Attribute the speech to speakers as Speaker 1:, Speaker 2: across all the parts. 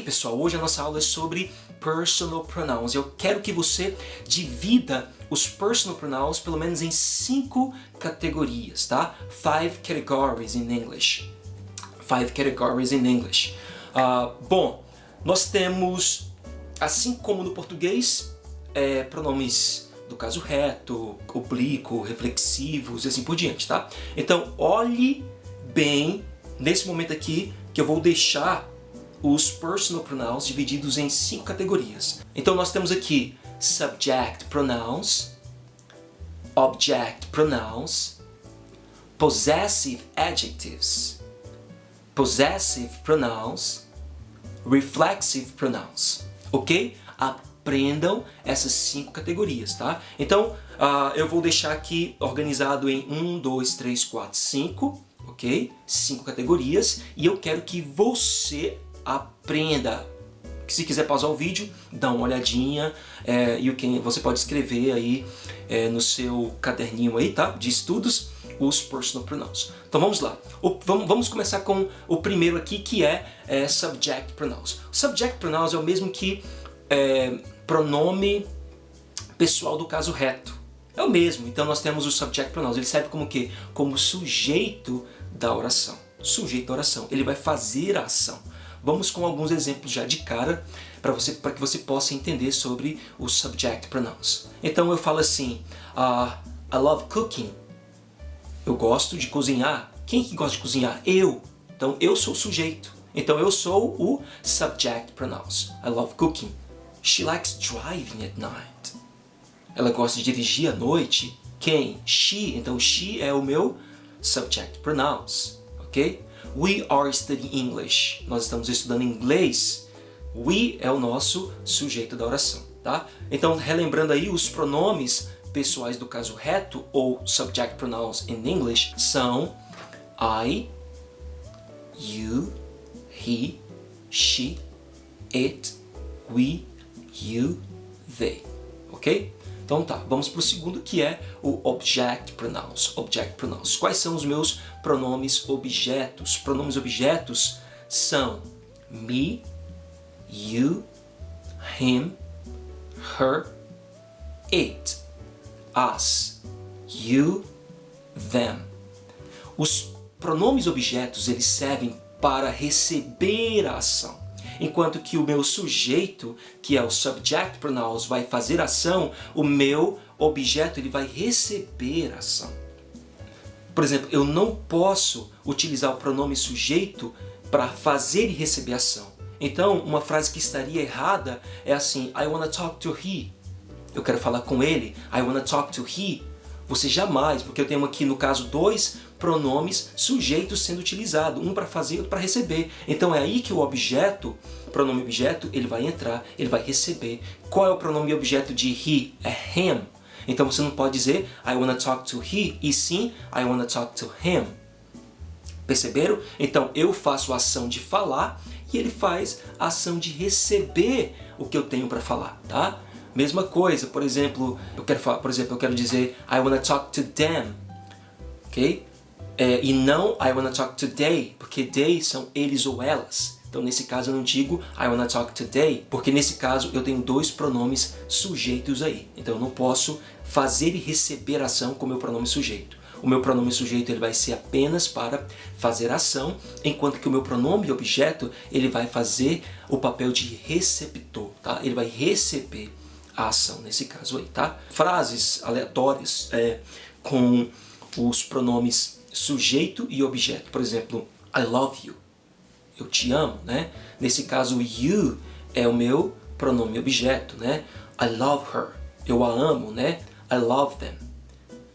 Speaker 1: aí, pessoal, hoje a nossa aula é sobre personal pronouns. Eu quero que você divida os personal pronouns pelo menos em 5 categorias, tá? 5 categories in English. 5 categories in English. Bom, nós temos, assim como no português, pronomes do caso reto, oblíquo, reflexivos e assim por diante, tá? Então, olhe bem nesse momento aqui que eu vou deixar os personal pronouns divididos em 5 categorias. Então nós temos aqui subject pronouns, object pronouns, possessive adjectives, possessive pronouns, reflexive pronouns, ok? Aprendam essas 5 categorias, tá? Então eu vou deixar aqui organizado em 1, 2, 3, 4, 5, ok? 5 categorias, e eu quero que você aprenda. Se quiser pausar o vídeo, dá uma olhadinha, você pode escrever aí no seu caderninho aí, tá? De estudos, os personal pronouns. Então vamos lá. Vamos começar com o primeiro aqui, que é subject pronouns. Subject pronouns é o mesmo que pronome pessoal do caso reto. É o mesmo. Então nós temos o subject pronouns. Ele serve como o quê? Como sujeito da oração. Sujeito da oração. Ele vai fazer a ação. Vamos com alguns exemplos já de cara para que você possa entender sobre os subject pronouns. Então eu falo assim, I love cooking. Eu gosto de cozinhar. Quem que gosta de cozinhar? Eu. Então eu sou o sujeito. Então eu sou o subject pronouns. I love cooking. She likes driving at night. Ela gosta de dirigir à noite. Quem? She. Então she é o meu subject pronouns. Ok? We are studying English. Nós estamos estudando inglês. We é o nosso sujeito da oração, tá? Então, relembrando aí, os pronomes pessoais do caso reto, ou subject pronouns in English, são I, you, he, she, it, we, you, they. Ok? Então tá, vamos para o segundo, que é o object pronouns. Object pronouns. Quais são os meus pronomes objetos? Pronomes objetos são me, you, him, her, it, us, you, them. Os pronomes objetos, eles servem para receber a ação. Enquanto que o meu sujeito, que é o subject pronouns, vai fazer ação, o meu objeto ele vai receber ação. Por exemplo, eu não posso utilizar o pronome sujeito para fazer e receber ação. Então, uma frase que estaria errada é assim, I wanna talk to he. Eu quero falar com ele, I wanna talk to he. Você jamais, porque eu tenho aqui no caso 2 pronomes sujeitos sendo utilizados, um para fazer e outro para receber. Então é aí que o objeto, pronome objeto, ele vai entrar, ele vai receber. Qual é o pronome objeto de he? É him. Então você não pode dizer I wanna talk to he, e sim I wanna talk to him. Perceberam? Então eu faço a ação de falar e ele faz a ação de receber o que eu tenho para falar, tá? Mesma coisa, por exemplo, eu quero dizer I wanna talk to them, ok? E não I wanna talk to they, porque they são eles ou elas. Então nesse caso eu não digo I wanna talk to they, porque nesse caso eu tenho 2 pronomes sujeitos aí. Então eu não posso fazer e receber ação com o meu pronome sujeito. O meu pronome sujeito ele vai ser apenas para fazer ação, enquanto que o meu pronome objeto ele vai fazer o papel de receptor, tá? Ele vai receber a ação nesse caso aí, tá? Frases aleatórias com os pronomes sujeito e objeto. Por exemplo, I love you. Eu te amo, né? Nesse caso, you é o meu pronome objeto, né? I love her. Eu a amo, né? I love them.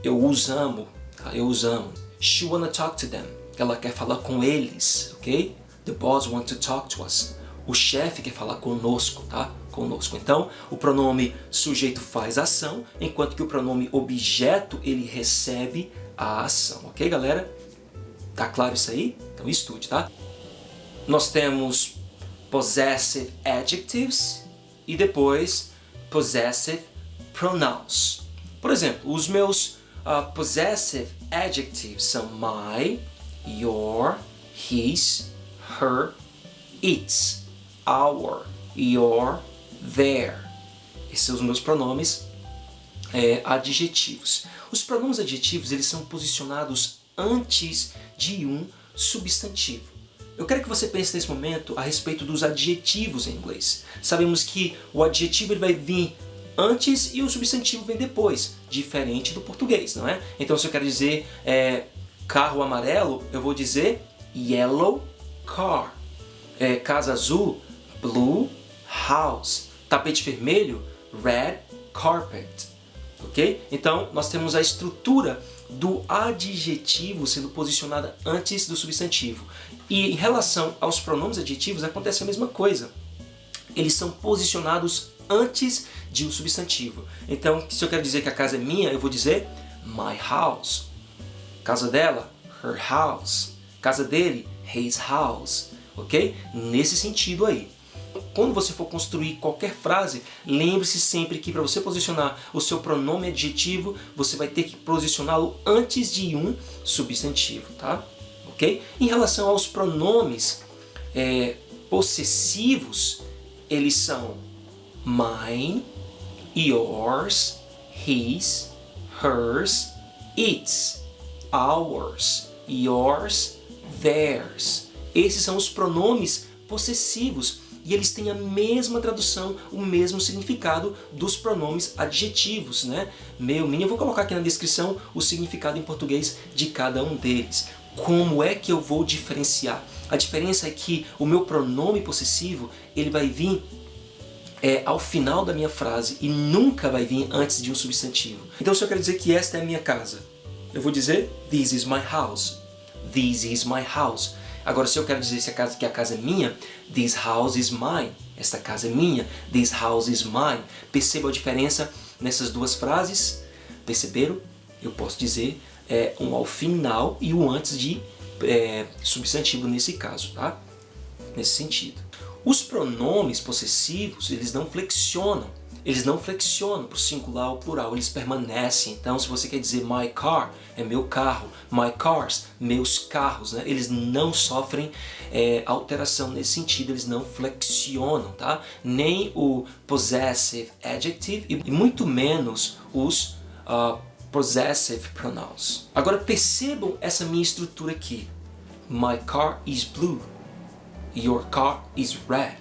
Speaker 1: Eu os amo. Tá? Eu os amo. She wanna talk to them. Ela quer falar com eles, ok? The boss wants to talk to us. O chefe quer falar conosco, tá? Conosco. Então, o pronome sujeito faz a ação, enquanto que o pronome objeto, ele recebe a ação. Ok, galera? Tá claro isso aí? Então estude, tá? Nós temos possessive adjectives e depois possessive pronouns. Por exemplo, os meus possessive adjectives são my, your, his, her, its. our, your, their. Esses são os meus pronomes adjetivos. Os pronomes adjetivos, eles são posicionados antes de um substantivo. Eu quero que você pense nesse momento a respeito dos adjetivos em inglês. Sabemos que o adjetivo ele vai vir antes e o substantivo vem depois, diferente do português, não é? Então se eu quero dizer carro amarelo, eu vou dizer yellow car. Casa azul, blue house. Tapete vermelho, red carpet. Ok? Então nós temos a estrutura do adjetivo sendo posicionada antes do substantivo. E em relação aos pronomes adjetivos acontece a mesma coisa. Eles são posicionados antes de um substantivo. Então, se eu quero dizer que a casa é minha, eu vou dizer my house. Casa dela, her house. Casa dele, his house. Ok? Nesse sentido aí. Quando você for construir qualquer frase, lembre-se sempre que para você posicionar o seu pronome adjetivo, você vai ter que posicioná-lo antes de um substantivo, tá? Ok? Em relação aos pronomes possessivos, eles são mine, yours, his, hers, its, ours, yours, theirs. Esses são os pronomes possessivos e eles têm a mesma tradução, o mesmo significado dos pronomes adjetivos, né? Meu, minha, eu vou colocar aqui na descrição o significado em português de cada um deles. Como é que eu vou diferenciar? A diferença é que o meu pronome possessivo, ele vai vir ao final da minha frase e nunca vai vir antes de um substantivo. Então se eu quero dizer que esta é a minha casa, eu vou dizer this is my house. This is my house. Agora se eu quero dizer que a casa é minha, this house is mine. Esta casa é minha. This house is mine. Perceba a diferença nessas duas frases? Perceberam? Eu posso dizer um ao final e um antes de substantivo nesse caso, tá? Nesse sentido. Os pronomes possessivos, eles não flexionam. Eles não flexionam para o singular ou plural, eles permanecem. Então, se você quer dizer my car, é meu carro. My cars, meus carros, né? Eles não sofrem alteração nesse sentido, eles não flexionam, tá? Nem o possessive adjective e muito menos os possessive pronouns. Agora percebam essa minha estrutura aqui. My car is blue. Your car is red.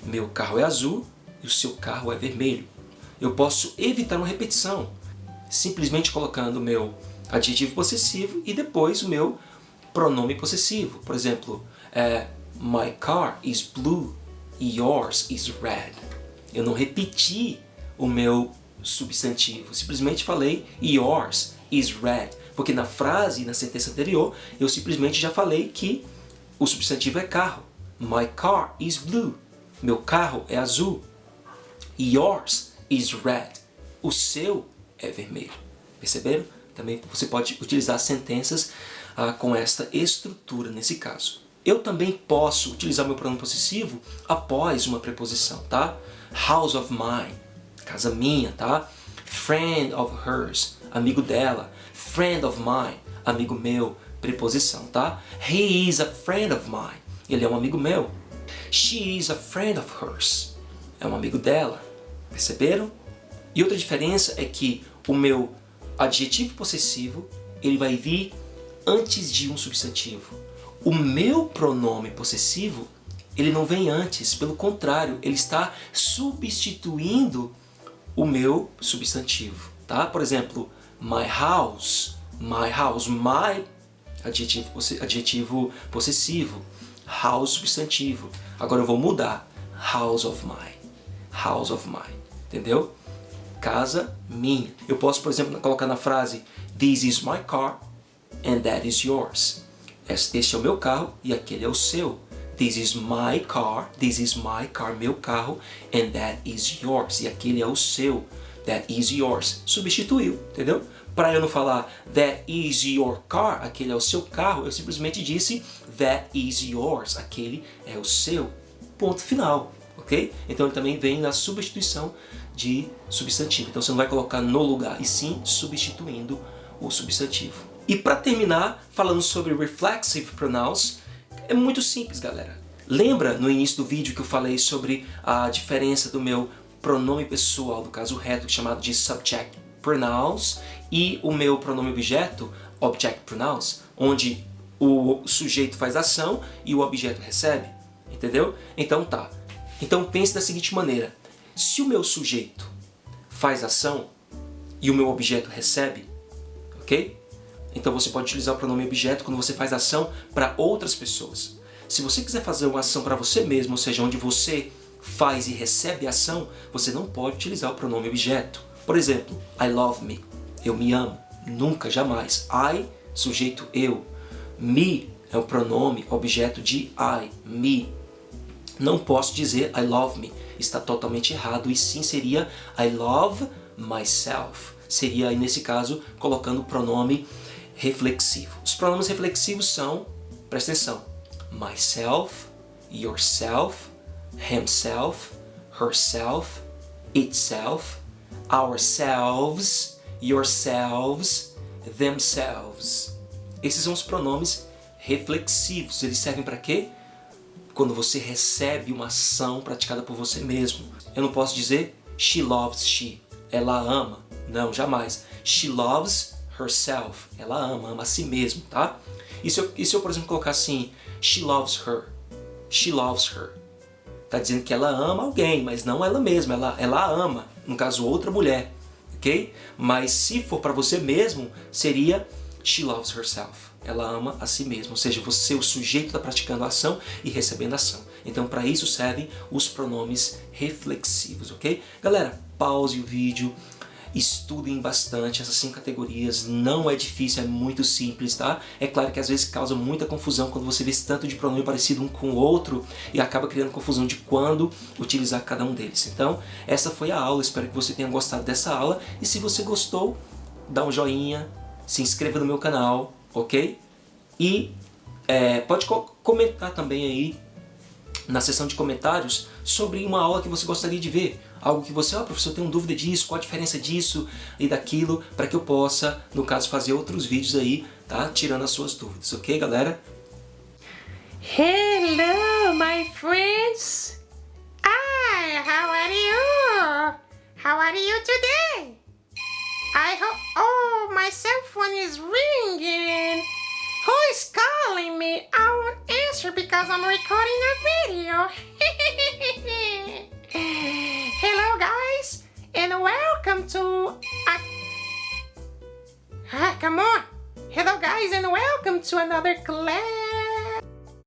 Speaker 1: Meu carro é azul e o seu carro é vermelho. Eu posso evitar uma repetição, simplesmente colocando o meu adjetivo possessivo e depois o meu pronome possessivo. Por exemplo, my car is blue, yours is red. Eu não repeti o meu substantivo, simplesmente falei yours is red, porque na frase, na sentença anterior, eu simplesmente já falei que o substantivo é carro. My car is blue. Meu carro é azul. Yours is red. O seu é vermelho. Perceberam? Também você pode utilizar sentenças com esta estrutura nesse caso. Eu também posso utilizar meu pronome possessivo após uma preposição, tá? House of mine, casa minha, tá? Friend of hers, amigo dela. Friend of mine, amigo meu, preposição, tá? He is a friend of mine. Ele é um amigo meu. She is a friend of hers. É um amigo dela. Perceberam? E outra diferença é que o meu adjetivo possessivo, ele vai vir antes de um substantivo. O meu pronome possessivo, ele não vem antes. Pelo contrário, ele está substituindo o meu substantivo. Tá? Por exemplo, my house. My house. My, adjetivo possessivo. House, substantivo. Agora eu vou mudar. House of mine. House of mine. Entendeu? Casa minha. Eu posso, por exemplo, colocar na frase this is my car and that is yours. Este é o meu carro e aquele é o seu. This is my car, meu carro, and that is yours. E aquele é o seu. That is yours. Substituiu, entendeu? Para eu não falar that is your car, aquele é o seu carro, eu simplesmente disse that is yours, aquele é o seu. Ponto final, ok? Então ele também vem na substituição de substantivo. Então você não vai colocar no lugar, e sim substituindo o substantivo. E para terminar, falando sobre reflexive pronouns, é muito simples, galera. Lembra no início do vídeo que eu falei sobre a diferença do meu pronome pessoal, no caso reto, chamado de subject pronouns, e o meu pronome objeto, object pronouns, onde o sujeito faz ação e o objeto recebe? Entendeu? Então tá. Então pense da seguinte maneira: se o meu sujeito faz ação e o meu objeto recebe, ok? Então você pode utilizar o pronome objeto quando você faz ação para outras pessoas. Se você quiser fazer uma ação para você mesmo, ou seja, onde você faz e recebe a ação, você não pode utilizar o pronome objeto. Por exemplo, I love me, eu me amo. Nunca, jamais. I, sujeito eu. Me é o pronome objeto de I, me. Não posso dizer I love me, está totalmente errado, e sim seria I love myself. Seria, nesse caso, colocando o pronome reflexivo. Os pronomes reflexivos são, presta atenção, myself, yourself, himself, herself, itself, ourselves, yourselves, themselves. Esses são os pronomes reflexivos. Eles servem para quê? Quando você recebe uma ação praticada por você mesmo. Eu não posso dizer she loves she, ela ama. Não, jamais. She loves herself, ela ama a si mesmo, tá? E se eu, por exemplo, colocar assim, she loves her, she loves her. Tá dizendo que ela ama alguém, mas não ela mesma, ela ama, no caso outra mulher, ok? Mas se for para você mesmo, seria she loves herself, ela ama a si mesma, ou seja, você, o sujeito, está praticando a ação e recebendo a ação. Então para isso servem os pronomes reflexivos, ok? Galera, pause o vídeo, estudem bastante essas 5 categorias, não é difícil, é muito simples, tá? É claro que às vezes causa muita confusão quando você vê esse tanto de pronome parecido um com o outro e acaba criando confusão de quando utilizar cada um deles. Então, essa foi a aula, espero que você tenha gostado dessa aula, e se você gostou, dá um joinha, se inscreva no meu canal, ok? E pode comentar também aí na seção de comentários sobre uma aula que você gostaria de ver. Algo que você, professor, eu tenho dúvida disso, qual a diferença disso e daquilo, para que eu possa, no caso, fazer outros vídeos aí, tá? Tirando as suas dúvidas, ok, galera?
Speaker 2: Hello, my friends. Hi, how are you? How are you today? I hope... Oh, my cell phone is ringing. Who is calling me? I won't answer because I'm recording a video. Hello guys, and welcome to... come on! Hello guys, and welcome to another class.